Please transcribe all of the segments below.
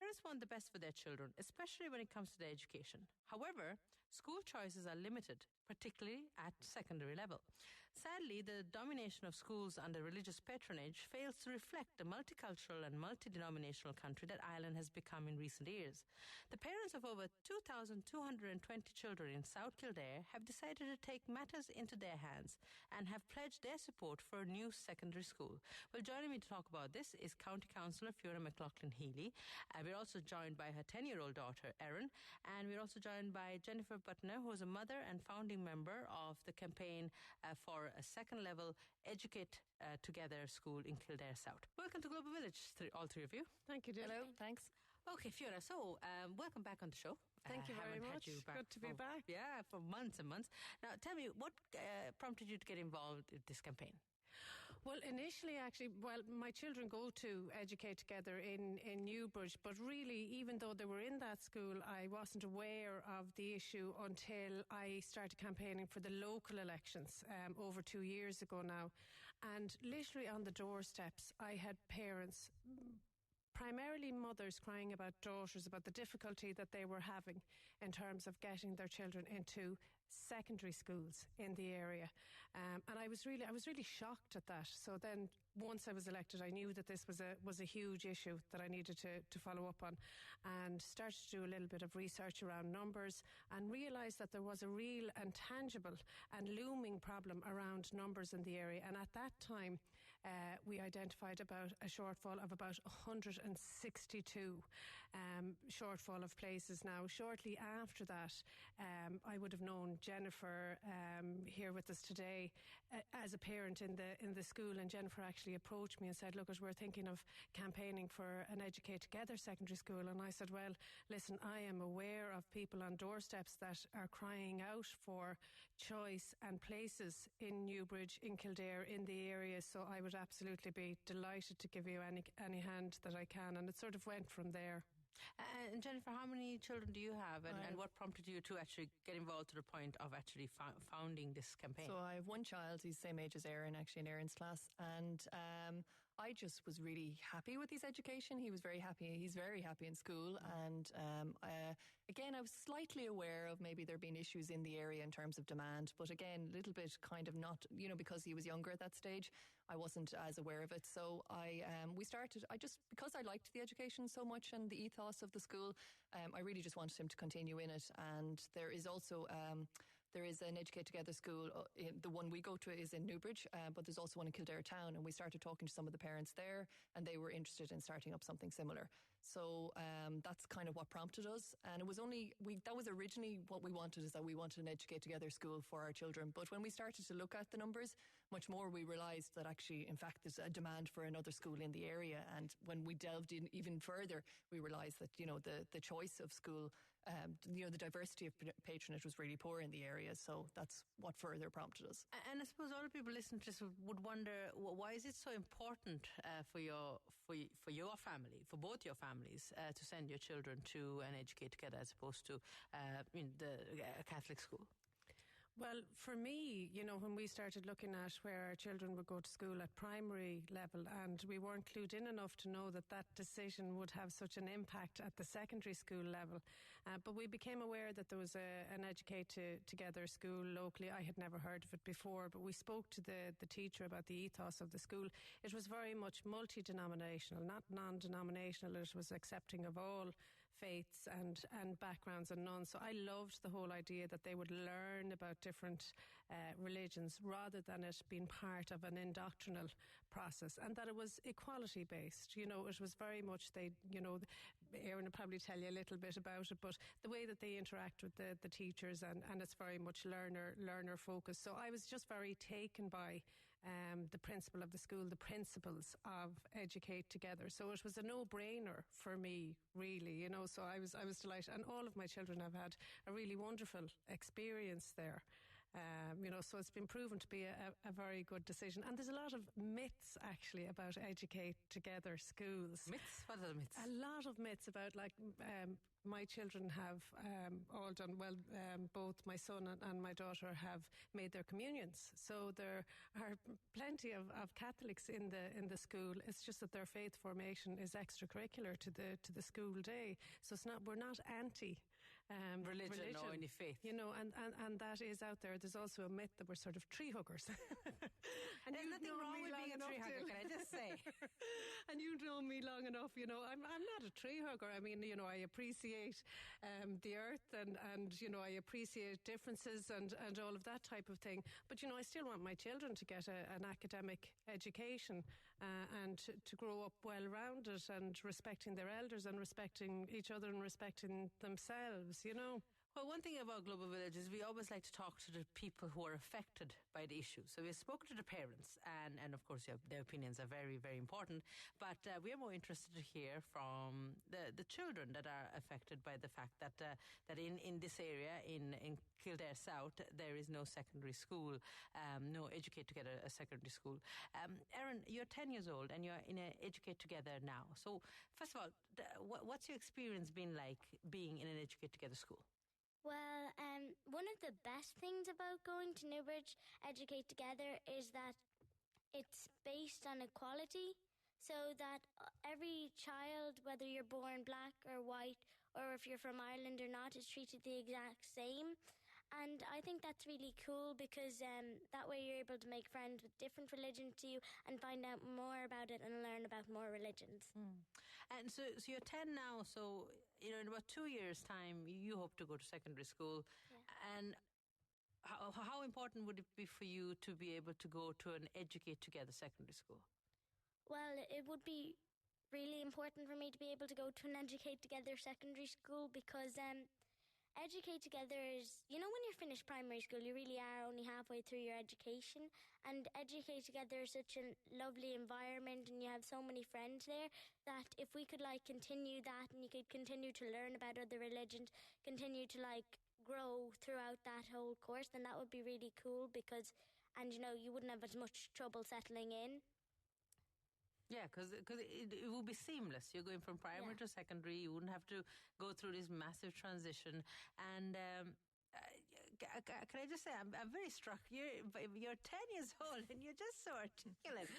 Parents want the best for their children, especially when it comes to their education. However, school choices are limited, particularly at secondary level. Sadly, the domination of schools under religious patronage fails to reflect the multicultural and multi-denominational country that Ireland has become in recent years. The parents of over 2,220 children in South Kildare have decided to take matters into their hands and have pledged their support for a new secondary school. Well, joining me to talk about this is County Councillor Fiona McLaughlin-Healy. We're also joined by her 10-year-old daughter, Erin, and we're also joined by Jennifer Butner, who is a mother and founding member of the campaign for a second-level Educate Together school in Kildare South. Welcome to Global Village, all three of you. Thank you, Jill. Hello, thanks. Okay, Fiona, so welcome back on the show. Thank you very much. Good to be back. Yeah, for months and months. Now, tell me, what prompted you to get involved in this campaign? Well, initially, actually, my children go to Educate Together in Newbridge, but really, even though they were in that school, I wasn't aware of the issue until I started campaigning for the local elections over 2 years ago now. And literally on the doorsteps, I had parents, primarily mothers, crying about daughters, about the difficulty that they were having in terms of getting their children into secondary schools in the area, and I was really shocked at that. So then, once I was elected, I knew that this was a huge issue that I needed to follow up on, and started to do a little bit of research around numbers, and realised that there was a real and tangible and looming problem around numbers in the area. And at that time, we identified about a shortfall of about 162 shortfall of places. Now, shortly after that, I would have known Jennifer here with us today as a parent in the school, and Jennifer actually approached me and said, look, we're thinking of campaigning for an Educate Together secondary school. And I said, well, listen, I am aware of people on doorsteps that are crying out for choice and places in Newbridge, in Kildare, in the area, so I would absolutely be delighted to give you any hand that I can. And it sort of went from there. And Jennifer, how many children do you have, and what prompted you to actually get involved to the point of actually founding this campaign? So I have one child, he's the same age as Erin, actually in Erin's class, and I just was really happy with his education. He was very happy. He's very happy in school. And again, I was slightly aware of maybe there being issues in the area in terms of demand. But again, a little bit kind of not, because he was younger at that stage, I wasn't as aware of it. So because I liked the education so much and the ethos of the school, I really just wanted him to continue in it. And there is also there is an Educate Together school. The one we go to is in Newbridge, but there's also one in Kildare town. And we started talking to some of the parents there, and they were interested in starting up something similar. So that's kind of what prompted us. And it was that was originally what we wanted, is that we wanted an Educate Together school for our children. But when we started to look at the numbers much more, we realised that actually, in fact, there's a demand for another school in the area. And when we delved in even further, we realised that, the choice of school, the diversity of patronage was really poor in the area. So that's what further prompted us. And I suppose all the people listening to this would wonder, why is it so important for your family, for both your families, to send your children to an Educate Together as opposed to the Catholic school? Well, for me, when we started looking at where our children would go to school at primary level, and we weren't clued in enough to know that decision would have such an impact at the secondary school level. But we became aware that there was an Educate Together school locally. I had never heard of it before, but we spoke to the teacher about the ethos of the school. It was very much multi-denominational, not non-denominational. It was accepting of all faiths and backgrounds and none. So I loved the whole idea that they would learn about different religions rather than it being part of an indoctrinal process, and that it was equality based. It was very much Erin will probably tell you a little bit about it, but the way that they interact with the teachers, and it's very much learner focused. So I was just very taken by the principle of the school, the principles of Educate Together. So it was a no-brainer for me, really, so I was delighted, and all of my children have had a really wonderful experience there. So it's been proven to be a very good decision. And there's a lot of myths actually about Educate Together schools. Myths? What are the myths? A lot of myths about, like, my children have all done well. Both my son and my daughter have made their communions. So there are plenty of Catholics in the school. It's just that their faith formation is extracurricular to the school day. So we're not anti religion or any faith. And that is out there. There's also a myth that we're sort of tree huggers. And there's nothing wrong with being a tree hugger, can I just say? And you know me long enough, I'm not a tree hugger. I mean, I appreciate the earth and I appreciate differences and all of that type of thing. But, I still want my children to get an academic education and to grow up well-rounded and respecting their elders and respecting each other and respecting themselves, Well, one thing about Global Village is we always like to talk to the people who are affected by the issue. So we've spoken to the parents, and of course their opinions are very, very important. But we are more interested to hear from the children that are affected by the fact that in this area, in Kildare South, there is no secondary school, no Educate Together a secondary school. Erin, you're 10 years old and you're in a Educate Together now. So first of all, what's your experience been like being in an Educate Together school? Well, one of the best things about going to Newbridge Educate Together is that it's based on equality, so that every child, whether you're born black or white, or if you're from Ireland or not, is treated the exact same. And I think that's really cool because that way you're able to make friends with different religions to you and find out more about it and learn about more religions. And so you're 10 now, so in about 2 years' time, you hope to go to secondary school. Yeah. And how important would it be for you to be able to go to an Educate Together secondary school? Well, it would be really important for me to be able to go to an Educate Together secondary school because Educate Together is, when you're finished primary school, you really are only halfway through your education. And Educate Together is such a lovely environment and you have so many friends there that if we could continue that and you could continue to learn about other religions, continue to grow throughout that whole course, then that would be really cool because, you wouldn't have as much trouble settling in. Yeah, because it would be seamless. You're going from primary to secondary. You wouldn't have to go through this massive transition. And can I just say, I'm very struck. You're 10 years old and you're just so articulate.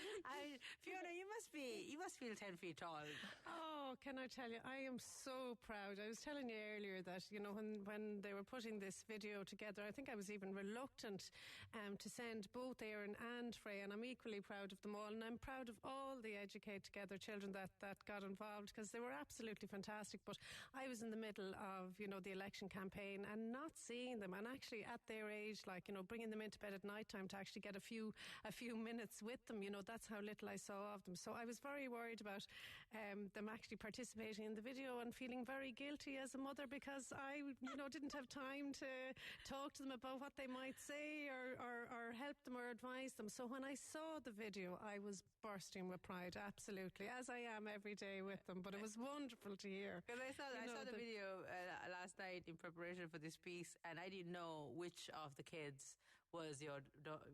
Fiona, you must feel 10 feet tall. Oh, can I tell you, I am so proud. I was telling you earlier that, when they were putting this video together, I think I was even reluctant to send both Erin and Freya, and I'm equally proud of them all. And I'm proud of all the Educate Together children that got involved because they were absolutely fantastic. But I was in the middle of, the election campaign and not seeing them. And actually at their age, bringing them into bed at night time to actually get a few minutes with them, that's how little I saw of them. So I was very worried about them actually participating in the video and feeling very guilty as a mother because I, didn't have time to talk to them about what they might say or help them or advise them. So when I saw the video, I was bursting with pride, absolutely, as I am every day with them. But it was wonderful to hear. Because I saw the video last night in preparation for this piece, and I didn't know which of the kids was your daughter,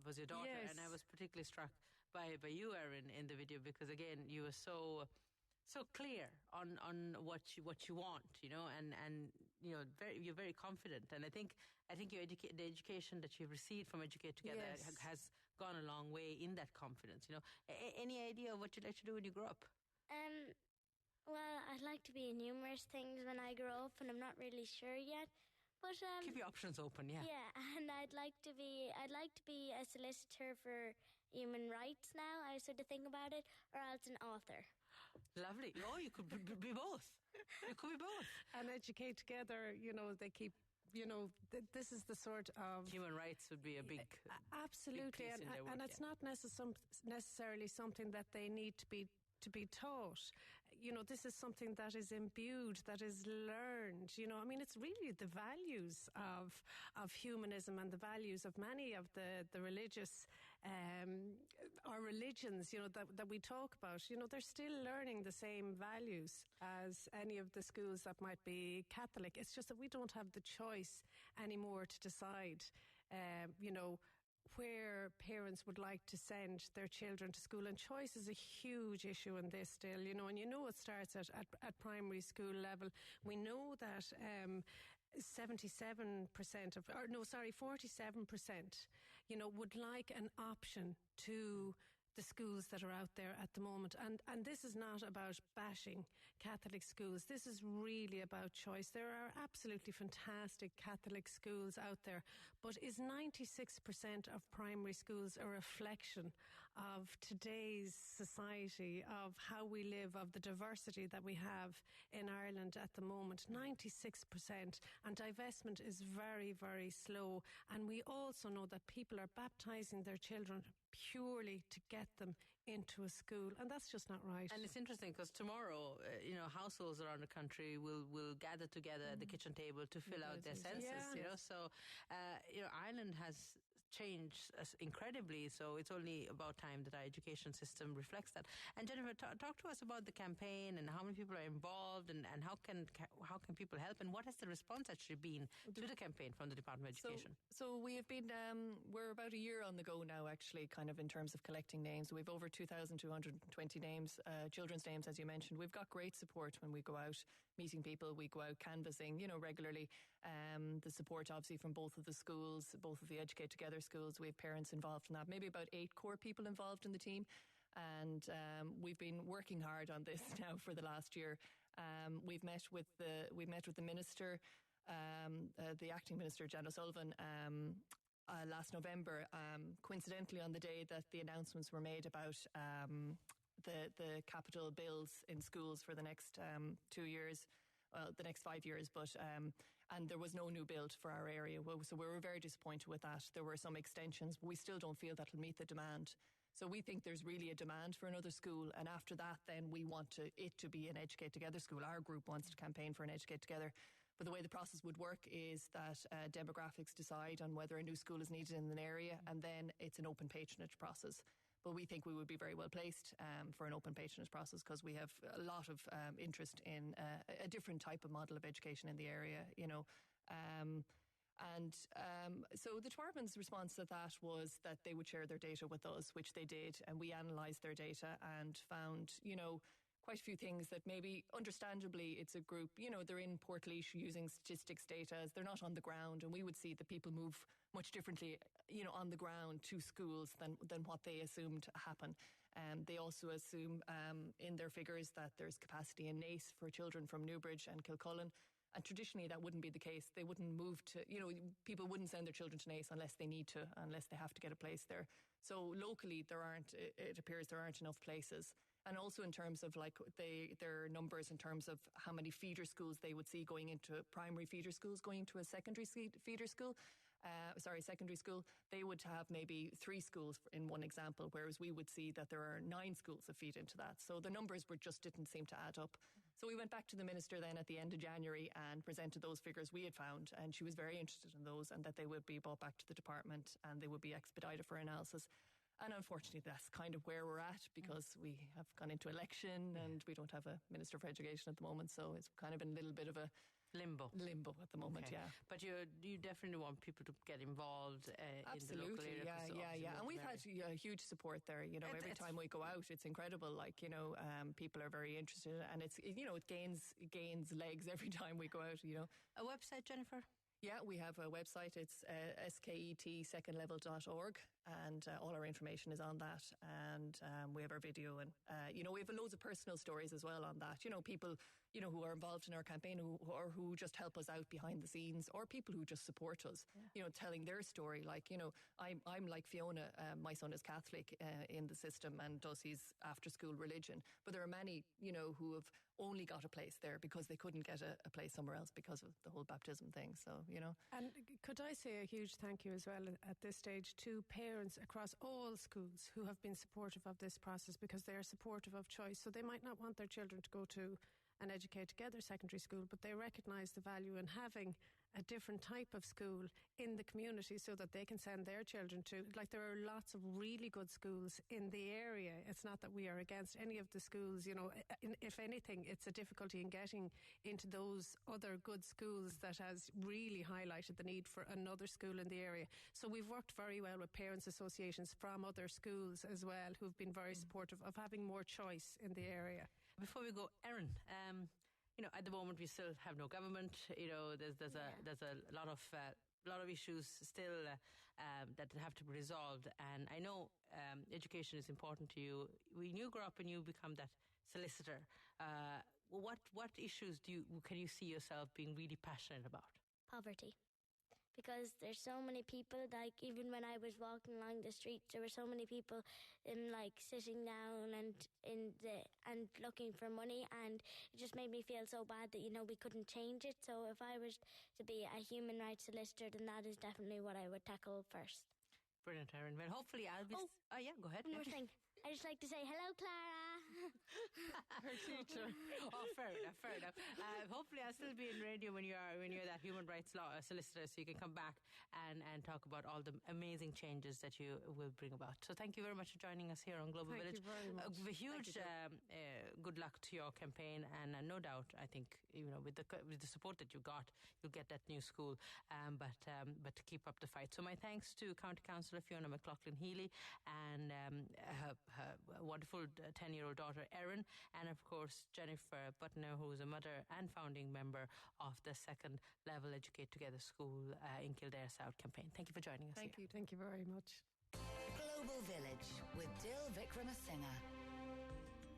yes. And I was particularly struck by you, Erin, in the video because again you were so clear on what you want, and you're very confident, and I think the education that you've received from Educate Together has gone a long way in that confidence. Any idea of what you'd like to do when you grow up? Well, I'd like to be in numerous things when I grow up, and I'm not really sure yet. But keep your options open, yeah. Yeah, and I'd like to be a solicitor for human rights now. I sort of think about it, or else an author. Lovely. Oh, you could be both. You could be both. And Educate Together, they keep. This is the sort of human rights would be a big absolutely, big piece in their work, and it's not necessarily something that they need to be taught. This is something that is imbued, that is learned. It's really the values of humanism and the values of many of the religious or religions, that we talk about. They're still learning the same values as any of the schools that might be Catholic. It's just that we don't have the choice anymore to decide where parents would like to send their children to school. And choice is a huge issue in this still, and it starts at primary school level. We know that 47% 47%, would like an option to the schools that are out there at the moment. And this is not about bashing Catholic schools. This is really about choice. There are absolutely fantastic Catholic schools out there, but is 96% of primary schools a reflection of today's society, of how we live, of the diversity that we have in Ireland at the moment? 96%. And divestment is very, very slow. And we also know that people are baptising their children purely to get them into a school, and that's just not right. And it's interesting because tomorrow, households around the country will gather together at the kitchen table to fill out their census. Yeah. So Ireland has changed incredibly, so it's only about time that our education system reflects that. And Jennifer, talk to us about the campaign and how many people are involved, and how can people help, and what has the response actually been to the campaign from the Department of Education? So we have been, we're about a year on the go now, actually, kind of in terms of collecting names. We've over 2,220 names, children's names, as you mentioned. We've got great support when we go out meeting people. We go out canvassing, regularly. The support, obviously, from both of the schools, both of the Educate Together schools. We have parents involved in that. Maybe about 8 core people involved in the team. And we've been working hard on this now for the last year. We met with the minister, the acting minister, Jan O'Sullivan, last November, coincidentally on the day that the announcements were made about the capital bills in schools for the next 2 years, the next 5 years, but and there was no new build for our area. So we were very disappointed with that. There were some extensions, but we still don't feel that'll meet the demand. So we think there's really a demand for another school, and after that then we want it to be an Educate Together school. Our group wants to campaign for an Educate Together. But the way the process would work is that demographics decide on whether a new school is needed in an area, and then it's an open patronage process. But we think we would be very well placed for an open patronage process, because we have a lot of interest in a different type of model of education in the area, So the department's response to that was that they would share their data with us, which they did, and we analysed their data and found, quite a few things that maybe, understandably, it's a group, they're in Portlaoise using statistics data, as they're not on the ground, and we would see that people move much differently, on the ground to schools than what they assumed happen. They also assume in their figures that there's capacity in Naas for children from Newbridge and Kilcullen. And traditionally that wouldn't be the case. They wouldn't move to, people wouldn't send their children to Naas unless they need to, unless they have to get a place there. So locally it appears there aren't enough places. And also in terms of their numbers in terms of how many feeder schools they would see going into primary feeder schools, going to a secondary feeder school. Secondary school, they would have maybe 3 schools in one example, whereas we would see that there are 9 schools that feed into that. So the numbers just didn't seem to add up. So we went back to the minister then at the end of January and presented those figures we had found, and she was very interested in those, and that they would be brought back to the department and they would be expedited for analysis. And unfortunately, that's kind of where we're at, because we have gone into election and we don't have a Minister for Education at the moment. So it's kind of been a little bit of a limbo at the moment. Okay. Yeah. But you definitely want people to get involved in the local area. Yeah. And we've had huge support there. Every time we go out, it's incredible. People are very interested, and it gains legs every time we go out. A website, Jennifer? Yeah, we have a website. It's sketsecondlevel.org, and all our information is on that. And we have our video, and we have loads of personal stories as well on that. People who are involved in our campaign who just help us out behind the scenes, or people who just support us. Telling their story. I'm like Fiona. My son is Catholic in the system and does his after school religion. But there are many who have only got a place there because they couldn't get a place somewhere else because of the whole baptism thing. So And could I say a huge thank you as well at this stage to parents across all schools who have been supportive of this process, because they are supportive of choice. So they might not want their children to go to an Educate Together secondary school, but they recognise the value in having a different type of school in the community so that they can send their children to. Like, there are lots of really good schools in the area. It's not that we are against any of the schools, you know. If anything, it's a difficulty in getting into those other good schools that has really highlighted the need for another school in the area. So we've worked very well with parents associations from other schools as well, who've been very supportive of having more choice in the area. Before we go, Erin, you know, at the moment we still have no government. You know, there's a lot of issues still that have to be resolved. And I know education is important to you. When you grow up and you become that solicitor, what issues can you see yourself being really passionate about? Poverty. Because there's so many people, like, even when I was walking along the streets, there were so many people like sitting down and looking for money, and it just made me feel so bad that, you know, we couldn't change it. So if I was to be a human rights solicitor, then that is definitely what I would tackle first. Brilliant, Erin. Well, hopefully I'll be... Oh, yeah, go ahead. One more thing. I just like to say hello, Clara. Her teacher. Oh, fair enough. Hopefully I'll still be in radio when you're that human rights law solicitor, so you can come back and talk about all the amazing changes that you will bring about. So thank you very much for joining us here on Global Village. Thank you very much. A huge good luck to your campaign, and no doubt, I think, you know, with the support that you got, you'll get that new school. But to keep up the fight. So my thanks to County Councillor Fiona McLaughlin-Healy and her wonderful 10-year-old daughter Erin, and of course Jennifer Butner, who is a mother and founding member of the second level Educate Together School in Kildare South campaign. Thank you for joining us. Thank you very much. Global Village with Dill Vikramasinghe.